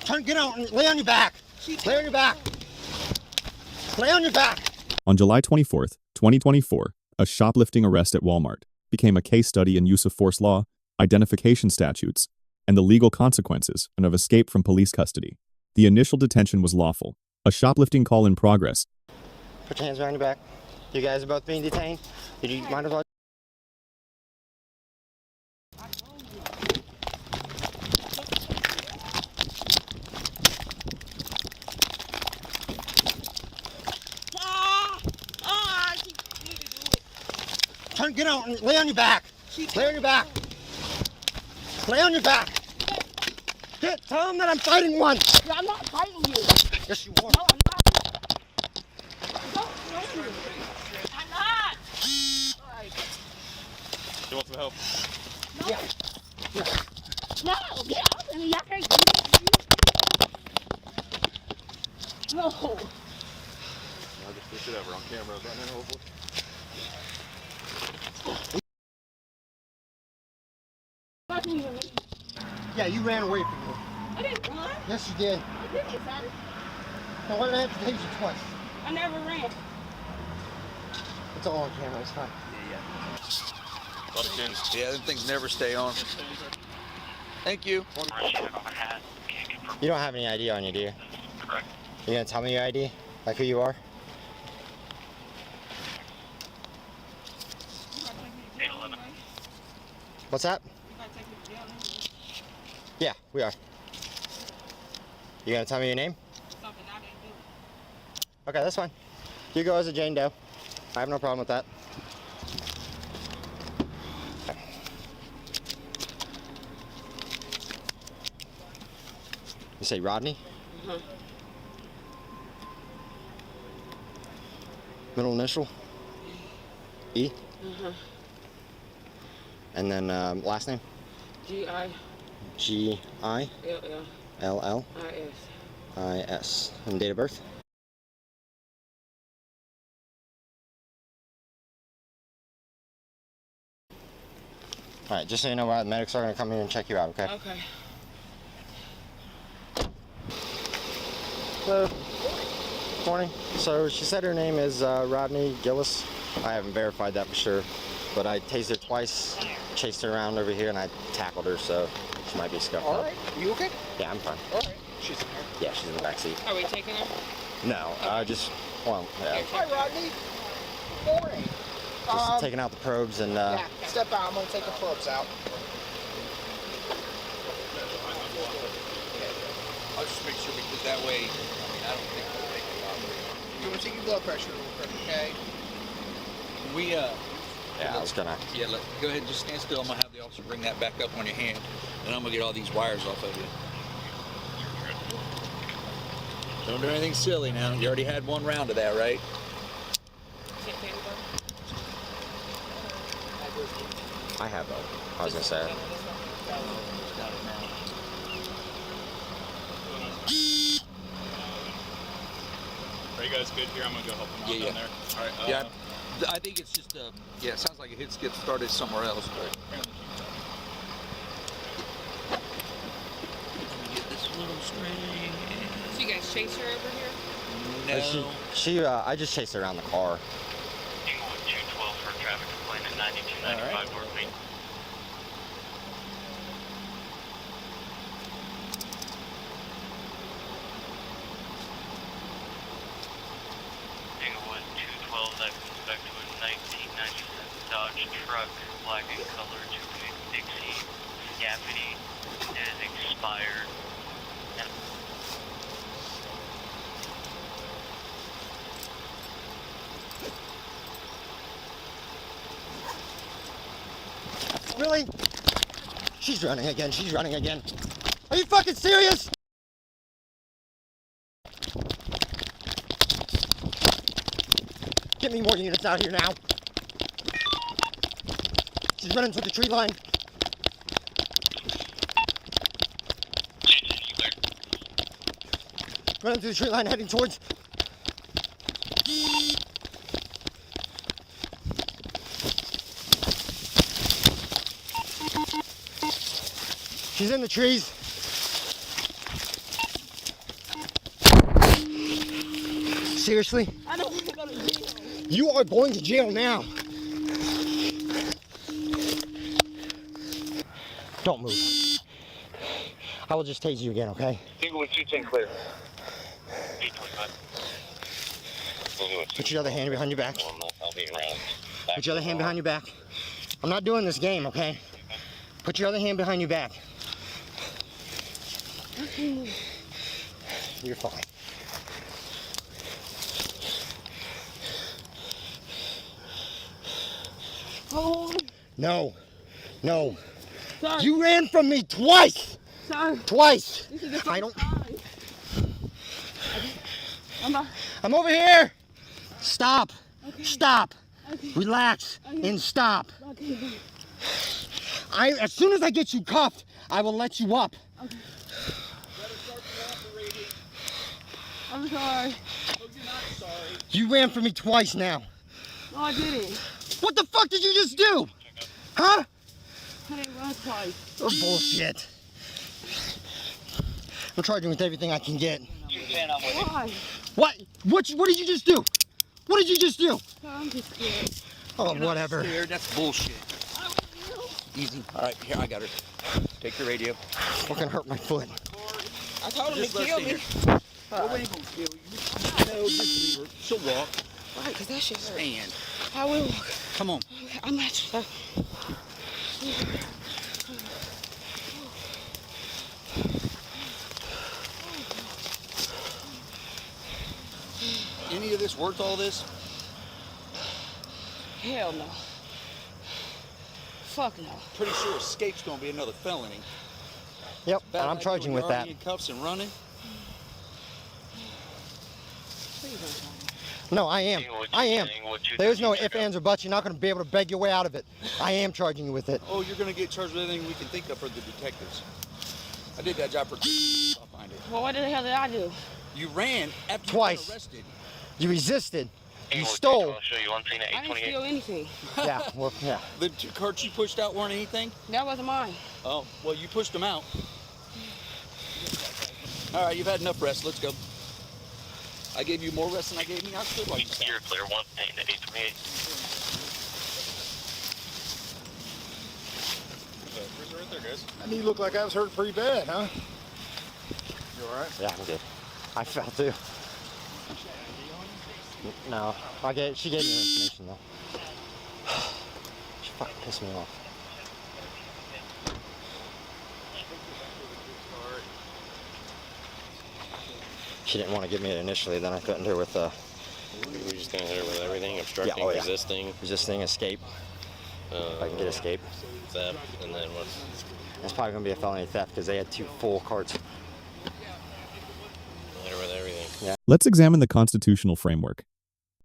Get out and lay on your back. Lay on your back. Lay on your back. On July 24th, 2024, a shoplifting arrest at Walmart became a case study in use of force law, identification statutes, and the legal consequences of escape from police custody. The initial detention was lawful. A shoplifting call in progress. Put your hands behind your back. You guys are both being detained. Did you mind if I... Get out and lay on your back. Lay on your back. Lay on your back. Tell him that I'm fighting one. Yeah, I'm not fighting you. Yes, you are. No, I'm not. Don't fight me. I'm not. All right. You want some help? No. Yeah. No, get out of me. I can't do it. No. I'll just push it over on camera right now, hopefully. Yeah, you ran away from me. I didn't run. Yes, you did. I didn't, son. Now, why did I have to tase you twice? I never ran. It's all on camera. It's fine. Yeah, them things never stay on. Thank you. You don't have any ID on you, do you? Correct. You gonna tell me your ID? Like who you are? 811. What's that? Yeah, we are. You gonna tell me your name? Okay, that's fine. You go as a Jane Doe. I have no problem with that. You say Rodney? Uh-huh. Middle initial? E? Uh-huh. And then last name? G-I. G-I-L-L-I-S. L-L-I-S. And date of birth? Alright, just so you know, the medics are going to come here and check you out, okay? Okay. Hello. Morning. So she said her name is Rodney Gillis. I haven't verified that for sure, but I tased her twice, chased her around over here, and I tackled her, so she might be scuffed up. Alright, you okay? Yeah, I'm fine. Alright. She's in here. Yeah, she's in the back seat. Are we taking her? No, just, well, yeah, Hi, Rodney. Morning. just taking out the probes and, Yeah, step out. I'm going to take the probes out. I'll just make sure because that way, I don't think we'll take a lot. You want to take your blood pressure real quick, okay? We, yeah, I was gonna, yeah, go ahead and just stand still. I'm going to have the officer bring that back up on your hand, and I'm going to get all these wires off of you. Don't do anything silly now. You already had one round of that, right? I have though, I was gonna say. Are you guys good here? I'm gonna go help them out down there. All right. Yeah, I think it's just, yeah, it sounds like it hits get started somewhere else. But let me get this little string. So you guys chase her over here? No. She I just chased her around the car. Inglewood 212 for a traffic complaint at 9295 North Main. Inglewood 212, that comes back to a 1997 Dodge truck, black in color, 2 Dixie, Scapity. It is expired. Really? She's running again, she's running again. Are you fucking serious? Get me more units out here now. She's running to the tree line. Running to the tree line, heading towards. She's in the trees. Seriously? I don't want to go to jail. You are going to jail now. Don't move. I will just tase you again, okay? Single with 210 clear. Put your other hand behind your back. I'll be around. Put your other hand behind your back. I'm not doing this game, okay? Put your other hand behind your back. You're fine. Oh, No. No. sorry. You ran from me twice. Sorry. Twice. This is the I first don't. time. I'm over here. Stop. Okay. Stop. Okay. Relax Okay. and stop. Okay. As soon as I get you cuffed, I will let you up. Okay. I'm sorry. You ran from me twice now. No, I didn't. What the fuck did you just do? Huh? I didn't run twice. Oh, bullshit. I'm charging with everything I can get. Why? What did you just do? What did you just do? I'm just scared. Oh, whatever. Scared? That's bullshit. Easy. All right, here, I got her. Take the radio. Fucking hurt my foot. I told him Just to let kill her me. stay here. Well, we ain't gonna kill you. No, just leave her. She'll walk. Right, because that shit hurt. Stand. I will walk. Come on. Okay, I'm not you. Any of this worth all this? Hell no. Fuck no. Pretty sure escape's gonna be another felony. Yep, Bad and I'm idea charging when with you're that. already in cuffs and running. Please don't tell me. No, I am. I am. There's no ifs, ands, or buts. You're not going to be able to beg your way out of it. I am charging you with it. Oh, you're gonna get charged with anything we can think of for the detectives. I did that job for 2 years. I'll find it. Well, what the hell did I do? You ran after Twice. you got arrested. You resisted. You stole. I'll show you one thing at I didn't 828. steal anything. Yeah, well, yeah. The 2 carts you pushed out weren't anything? That wasn't mine. Oh, well, you pushed them out. All right, you've had enough rest. Let's go. I gave you more rest than I gave me. I stood while you sat. You're clear, one thing at 828. I need to look like I was hurt pretty bad, huh? You all right? Yeah, I'm good. I fell too. No, she gave me her information though. She fucking pissed me off. She didn't want to give me it initially, then I threatened her with We just gonna hit her with everything, obstructing, oh, yeah. resisting, escape. If I can get escape. theft, and then what? It's probably going to be a felony theft because they had 2 full carts. Hit her with everything. Let's examine the constitutional framework.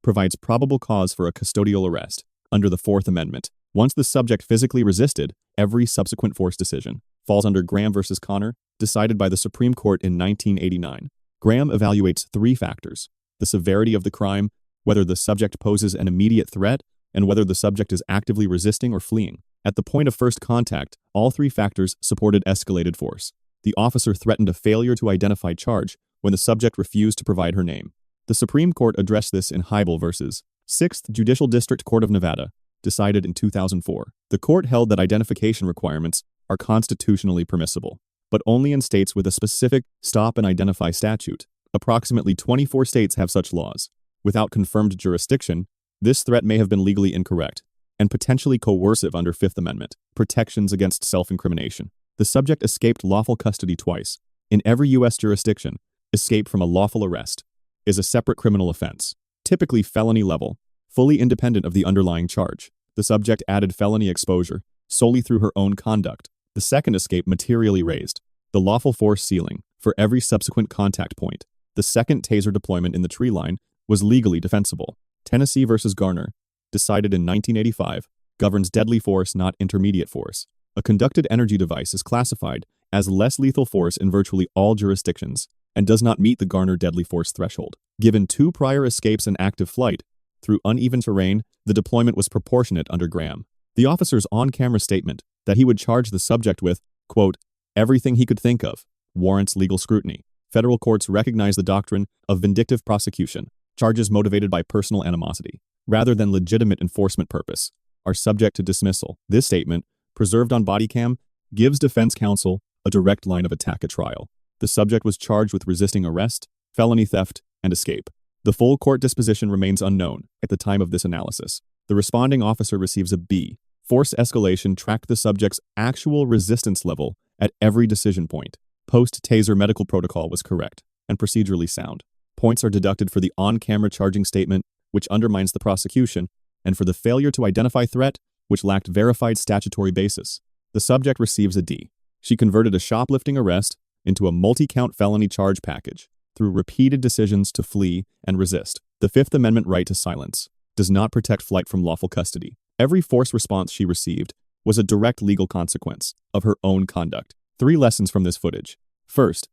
Provides probable cause for a custodial arrest under the Fourth Amendment. Once the subject physically resisted, every subsequent force decision falls under Graham versus Connor, decided by the Supreme Court in 1989. Graham evaluates 3 factors: the severity of the crime, whether the subject poses an immediate threat, and whether the subject is actively resisting or fleeing. At the point of first contact, all 3 factors supported escalated force. The officer threatened a failure to identify charge when the subject refused to provide her name. The Supreme Court addressed this in Hiibel versus 6th Judicial District Court of Nevada, decided in 2004. The court held that identification requirements are constitutionally permissible, but only in states with a specific stop and identify statute. Approximately 24 states have such laws. Without confirmed jurisdiction, this threat may have been legally incorrect and potentially coercive under Fifth Amendment protections against self-incrimination. The subject escaped lawful custody twice. In every U.S. jurisdiction, escape from a lawful arrest is a separate criminal offense, typically felony level, fully independent of the underlying charge. The subject added felony exposure solely through her own conduct. The second escape materially raised the lawful force ceiling for every subsequent contact point. The second taser deployment in the tree line was legally defensible. Tennessee versus Garner, decided in 1985, governs deadly force, not intermediate force. A conducted energy device is classified as less lethal force in virtually all jurisdictions and does not meet the Garner deadly force threshold. Given 2 prior escapes and active flight through uneven terrain, the deployment was proportionate under Graham. The officer's on-camera statement that he would charge the subject with, quote, everything he could think of, warrants legal scrutiny. Federal courts recognize the doctrine of vindictive prosecution Charges motivated by personal animosity, rather than legitimate enforcement purpose, are subject to dismissal. This statement, preserved on Bodycam, gives defense counsel a direct line of attack at trial. The subject was charged with resisting arrest, felony theft, and escape. The full court disposition remains unknown at the time of this analysis. The responding officer receives a B. Force escalation tracked the subject's actual resistance level at every decision point. Post-Taser medical protocol was correct and procedurally sound. Points are deducted for the on-camera charging statement, which undermines the prosecution, and for the failure to identify threat, which lacked verified statutory basis. The subject receives a D. She converted a shoplifting arrest into a multi-count felony charge package through repeated decisions to flee and resist. The Fifth Amendment right to silence does not protect flight from lawful custody. Every force response she received was a direct legal consequence of her own conduct. 3 lessons from this footage. First,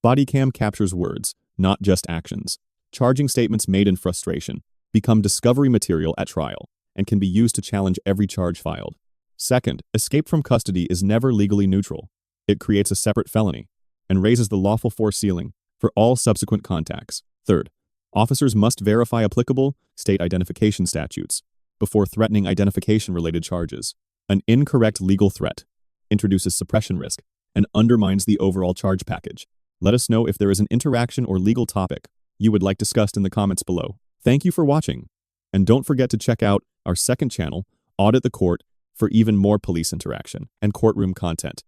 Bodycam captures words, not just actions. Charging statements made in frustration become discovery material at trial and can be used to challenge every charge filed. Second, escape from custody is never legally neutral. It creates a separate felony and raises the lawful force ceiling for all subsequent contacts. Third, officers must verify applicable state identification statutes before threatening identification-related charges. An incorrect legal threat introduces suppression risk and undermines the overall charge package. Let us know if there is an interaction or legal topic you would like discussed in the comments below. Thank you for watching, and don't forget to check out our second channel, Audit the Court, for even more police interaction and courtroom content.